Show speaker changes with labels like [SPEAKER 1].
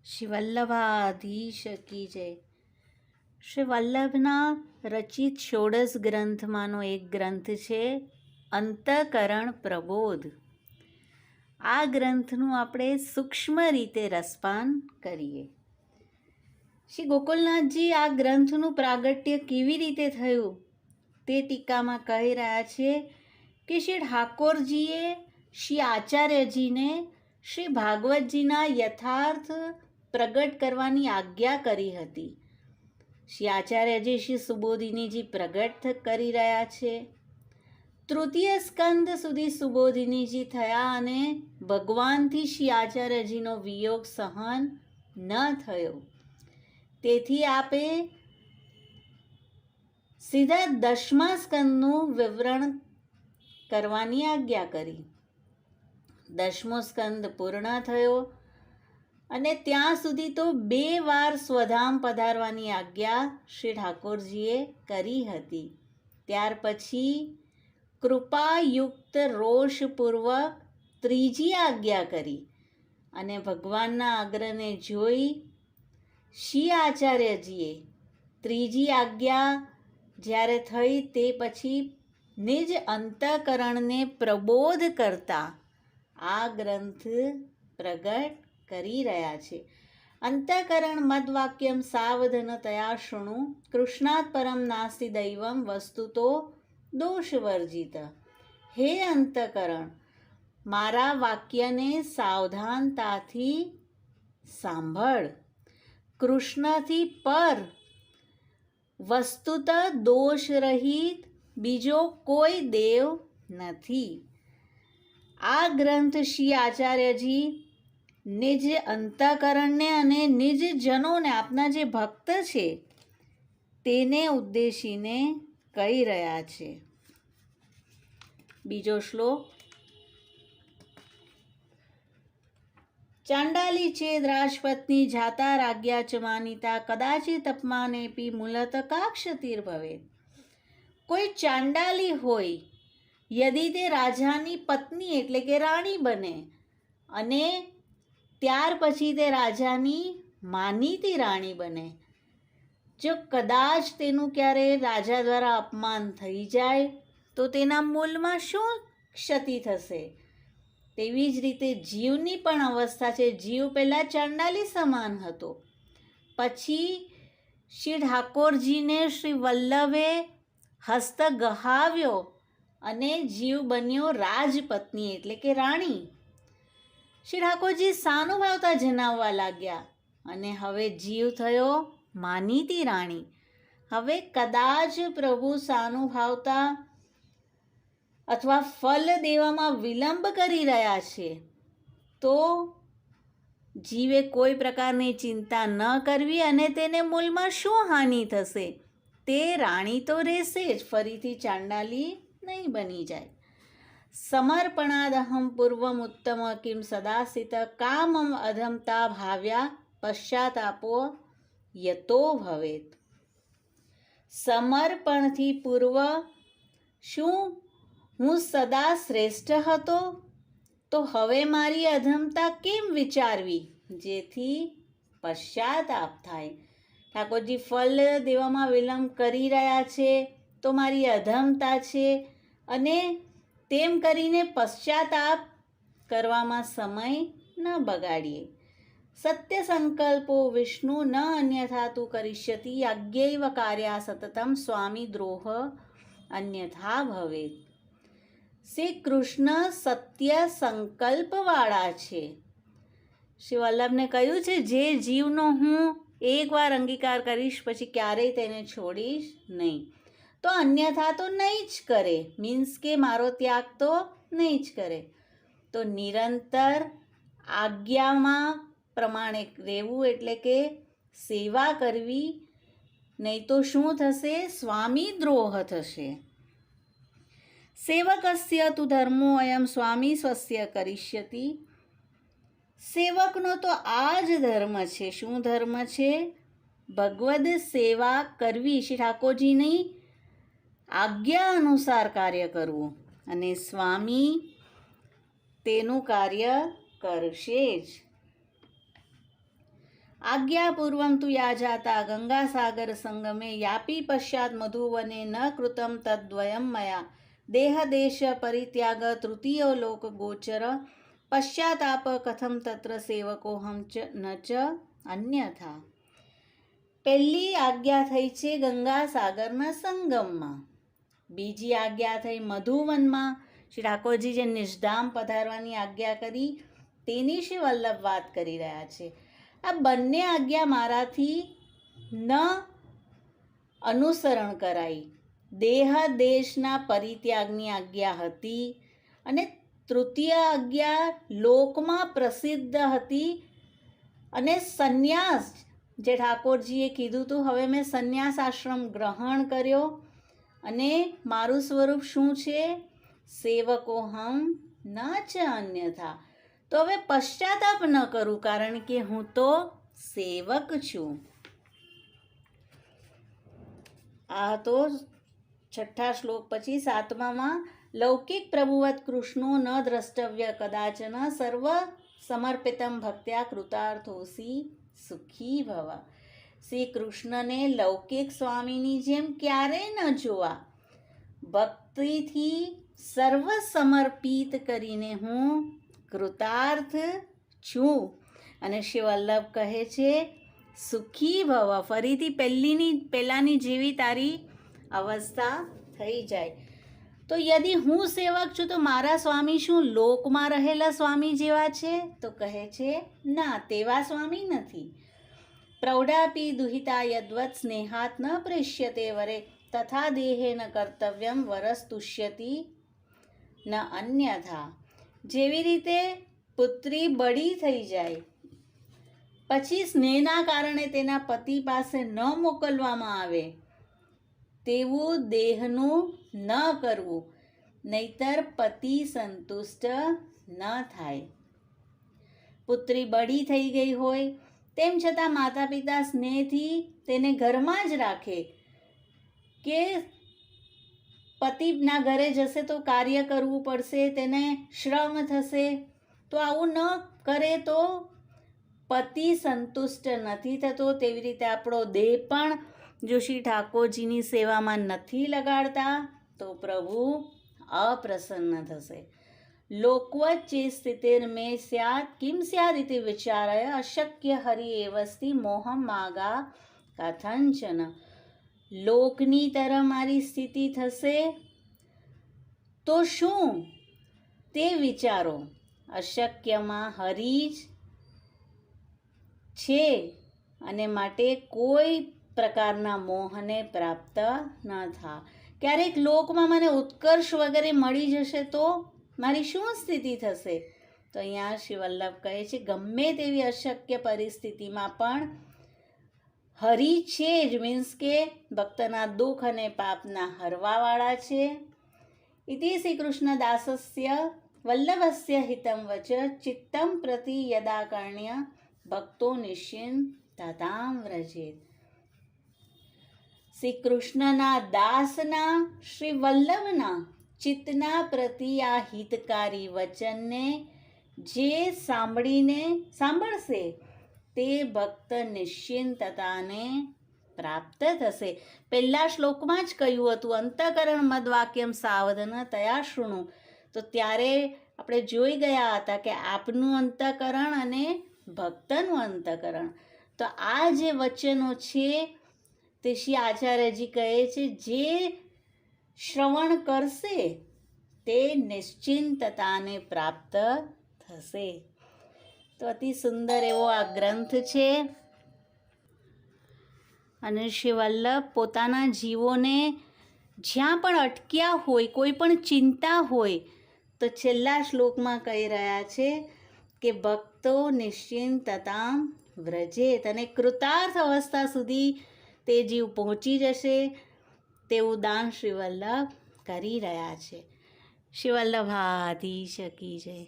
[SPEAKER 1] શ્રી વલ્લભાધીશ કી જય. શ્રી વલ્લભના રચિત ષોડશ ગ્રંથમાંનો એક ગ્રંથ છે અંતઃકરણ પ્રબોધ. આ ગ્રંથનું આપણે સૂક્ષ્મ રીતે રસપાન કરીએ. શ્રી ગોકુલનાથજી આ ગ્રંથનું પ્રાગટ્ય કેવી રીતે થયું તે ટીકામાં કહી રહ્યા છે કે શ્રી ઠાકોરજીએ શ્રી આચાર્યજીને શ્રી ભાગવતજીના યથાર્થ પ્રગટ કરવાની આજ્ઞા કરી હતી. શ્રી આચાર્યજી શ્રી સુબોધિનીજી પ્રગટ કરી રહ્યા છે. તૃતીય સ્કંદ સુધી સુબોધિનીજી થયા અને ભગવાનથી શ્રી આચાર્યજીનો વિયોગ સહન ન થયો. તેથી આપે સીધા 10મા સ્કંદનું વિવરણ કરવાની આજ્ઞા કરી. 10મો સ્કંદ પૂર્ણ થયો અને ત્યાં સુધી તો 2 વાર સ્વધામ પધારવાની આજ્ઞા શ્રી ઠાકોરજીએ કરી હતી. ત્યાર પછી કૃપાયુક્ત રોષપૂર્વક 3જી આજ્ઞા કરી અને ભગવાનના આગ્રહને જોઈ શ્રી આચાર્યજીએ 3જી આજ્ઞા જ્યારે થઈ તે પછી નિજ અંતઃકરણને પ્રબોધ કરતા આ ગ્રંથ પ્રગટ કરી રહ્યા છે. અંતઃકરણ મદ્વાક્યમ સાવધનતયા શૃણુ કૃષ્ણાત પરમ નાસ્તિ દૈવમ વસ્તુતો દોષવર્જિત. હે અંતઃકરણ, મારા વાક્યને સાવધાનતાથી સાંભળ. કૃષ્ણથી પર વસ્તુત દોષરહિત બીજો કોઈ દેવ નથી. આ ગ્રંથ શ્રી આચાર્યજી નિજ અંતઃકરણને અને નિજ જનોને, આપના જે ભક્ત છે તેને ઉદ્દેશીને કહી રહ્યા છે. બીજો શ્લોક. ચાંડાલી ચેદ રાજપત્ની જાતા રાજ્યા ચ માનિતા કદાચિત અપમાનેપી મૂલત કાક્ષતિર્ભવેત. કોઈ ચાંડાલી હોય, યદિ તે રાજાની પત્ની એટલે કે રાણી બને અને ત્યાર પછી તે રાજાની માનીતી રાણી બને, જો કદાચ તેનું ક્યારે રાજા દ્વારા અપમાન થઈ જાય તો તેના મૂલમાં શું ક્ષતિ થશે? તેવી જ રીતે જીવની પણ અવસ્થા છે. જીવ પહેલાં ચાંડાલી સમાન હતો, પછી શ્રી ઠાકોરજીને શ્રી વલ્લભે હસ્ત ગહાવ્યો અને જીવ બન્યો રાજપત્ની એટલે કે રાણી. શ્રી ઠાકોરજી સાનુભાવતા જણાવવા લાગ્યા અને હવે જીવ થયો માનીતી રાણી. હવે કદાચ પ્રભુ સાનુભાવતા અથવા ફલ દેવામાં વિલંબ કરી રહ્યા છે તો જીવે કોઈ પ્રકારની ચિંતા ન કરવી અને તેને મૂલમાં શું હાનિ થશે? તે રાણી તો રહેશે જ, ફરીથી ચાંડાલી નહીં બની જાય. સમર્પણાદહમ પૂર્વમ ઉત્તમ કિમ સદાસિત કામમ અધમતા ભાવ્યા પશ્ચાતાપો યતો ભવેત. સમર્પણથી પૂર્વ શું હું સદા શ્રેષ્ઠ હતો? તો હવે મારી અધમતા કેમ વિચારવી જેથી પશ્ચાતાપ થાય? ઠાકોરજી ફલ દેવામાં વિલંબ કરી રહ્યા છે તો મારી અધમતા છે અને તેમ કરીને પશ્ચાતાપ કરવામાં સમય ન બગાડીએ. સત્ય સંકલ્પો વિષ્ણુ ન અન્યથા તું કરિષ્યતિ યજ્ઞૈવ કાર્યા સતતમ સ્વામી દ્રોહ અન્યથા ભવેત. શ્રી કૃષ્ણ સત્ય સંકલ્પવાળા છે. શ્રી વલ્લભને કહ્યું છે જે જીવનો હું એકવાર અંગીકાર કરીશ પછી ક્યારેય તેને છોડીશ નહીં, તો અન્યથા તો નહીં જ કરે, મીન્સ કે મારો ત્યાગ તો નહીં જ કરે. તો નિરંતર આજ્ઞામાં પ્રમાણે રહેવું એટલે કે સેવા કરવી, નહીં તો શું થશે? સ્વામી દ્રોહ થશે. સેવકસ્ય તુ ધર્મો અયમ સ્વામી સ્વસ્ય કરિષ્યતિ. સેવકનો તો આ જ ધર્મ છે. શું ધર્મ છે? ભગવદ સેવા કરવી, શ્રી ઠાકોરજીની આજ્ઞા અનુસાર કાર્ય કરવું અને સ્વામી તેનું કાર્ય કરશે જ. आज्ञापूर्वं तु या जाता गङ्गासागरसङ्गमे यापि पश्चात् मधुवने न कृतं तद्वयं मया देहदेशपरित्याग तृतीयो लोकगोचर पश्चाताप कथं तत्र सेवकोऽहं च न च अन्यथा. પહેલી આજ્ઞા થઈ છે ગંગાસાગરના સંગમમાં. બીજી આજ્ઞા થઈ મધુવનમાં શ્રી ઠાકોરજી જે નિષ્ધામ પધારવાની આજ્ઞા કરી તેની શ્રી વલ્લભ વાત કરી રહ્યા છે. આ બંને આજ્ઞા મારાથી ન અનુસરણ કરાઈ. દેહ દેશના પરિત્યાગની આજ્ઞા હતી અને તૃતીય આજ્ઞા લોકમાં પ્રસિદ્ધ હતી અને સંન્યાસ જે ઠાકોરજીએ કીધું હતું, હવે મેં સંન્યાસ આશ્રમ ગ્રહણ કર્યો અને મારું સ્વરૂપ શું છે? સેવકોહમ ન ચ અન્યથા. તો હવે પશ્ચાતાપ ન કરું કારણ કે હું તો સેવક છું. આ તો 6 શ્લોક. પછી 7માં લૌકિક પ્રભુવત કૃષ્ણો ન દ્રષ્ટવ્ય કદાચન સર્વ સમર્પિતમ ભક્ત્યા કૃતાર્થોસી સુખી ભવ. શ્રી કૃષ્ણને લૌકિક સ્વામીની જેમ ક્યારેય ન જોવા. ભક્તિથી સર્વ સમર્પિત કરીને હું કૃતાર્થ છું. અને શ્રી વલ્લભ કહે છે સુખી ભવ. ફરીથી પહેલાંની જેવી તારી અવસ્થા થઈ જાય. તો યદિ હું સેવક છું તો મારા સ્વામી શું લોકમાં રહેલા સ્વામી જેવા છે? તો કહે છે ના, તેવા સ્વામી નથી. પ્રૌઢાપી દુહિતા યદ્વત સ્નેહાત ન પ્રેષ્યતે વરે તથા દેહેન કર્તવ્યમ વરસ્તુષ્યતિ ન અન્યથા. જેવી રીતે પુત્રી બળી થઈ જાય પછી સ્નેહના કારણે તેના પતિ પાસે ન મોકલવામાં આવે તેવું દેહનું ન કરવું, નહીતર પતિ સંતુષ્ટ ન થાય. પુત્રી બળી થઈ ગઈ હોય તેમ છતાં માતા પિતા સ્નેહથી તેને ઘરમાં જ રાખે કે પતિના ઘરે જશે તો કાર્ય કરવું પડશે, તેને શ્રમ થશે. તો આવું ન કરે તો પતિ સંતુષ્ટ નથી થતો. તેવી રીતે આપણો દેહ પણ જો શ્રી ઠાકોરજીની સેવામાં નથી લગાડતા તો પ્રભુ અપ્રસન્ન થશે. લોકવત ચે સ્થિતિર્મે સ્યાત કિમ સ્યાદ ઇતિ વિચારય અશક્ય હરિ એવસ્તિ મોહમ માગા કથંચન. લોકની તરફ મારી સ્થિતિ થશે તો શું તે વિચારો. અશક્યમાં હરિ જ છે અને માટે કોઈ પ્રકારના મોહને પ્રાપ્ત ન થા. ક્યારેક લોકમાં મને ઉત્કર્ષ વગેરે મળી જશે તો મારી શું સ્થિતિ થશે? તો અહીંયા શ્રી વલ્લભ કહે છે ગમે તેવી અશક્ય પરિસ્થિતિમાં પણ હરિ છે જ, મીન્સ કે ભક્તના દુઃખ અને પાપના હરવાવાળા છે. ઇતિ શ્રી કૃષ્ણદાસસ્ય વલ્લભસ્ય હિતમ વચ ચિત્તમ પ્રતિ યદા કર્ણ્ય ભક્તો નિશ્ચિંતતામ વ્રજેત. શ્રી કૃષ્ણના દાસના શ્રી વલ્લભના ચિત્તના પ્રતિ આ હિતકારી વચનને જે સાંભળશે તે ભક્ત નિશ્ચિંતતાને પ્રાપ્ત થશે. પહેલા શ્લોકમાં જ કહ્યું હતું અંતઃકરણ મદવાક્યમ સાવધન તયા શૃણુ. તો ત્યારે આપણે જોઈ ગયા હતા કે આપનું અંતઃકરણ અને ભક્તનું અંતઃકરણ. તો આ જે વચનો છે તે શ્રી આચાર્યજી કહે છે જે શ્રવણ કરશે તે નિશ્ચિંતતાને પ્રાપ્ત થશે. તો અતિ સુંદર એવો આ ગ્રંથ છે અને શ્રી વલ્લભ પોતાના જીવોને જ્યાં પણ અટક્યા હોય, કોઈ પણ ચિંતા હોય તો છેલ્લા શ્લોકમાં કહી રહ્યા છે કે ભક્તો નિશ્ચિંતતામ વ્રજેત. અને કૃતાર્થ અવસ્થા સુધી તે જીવ પહોંચી જશે તેવું દાન શ્રી વલ્લભ કરી રહ્યા છે. શ્રી વલ્લભાધીશ કી જય.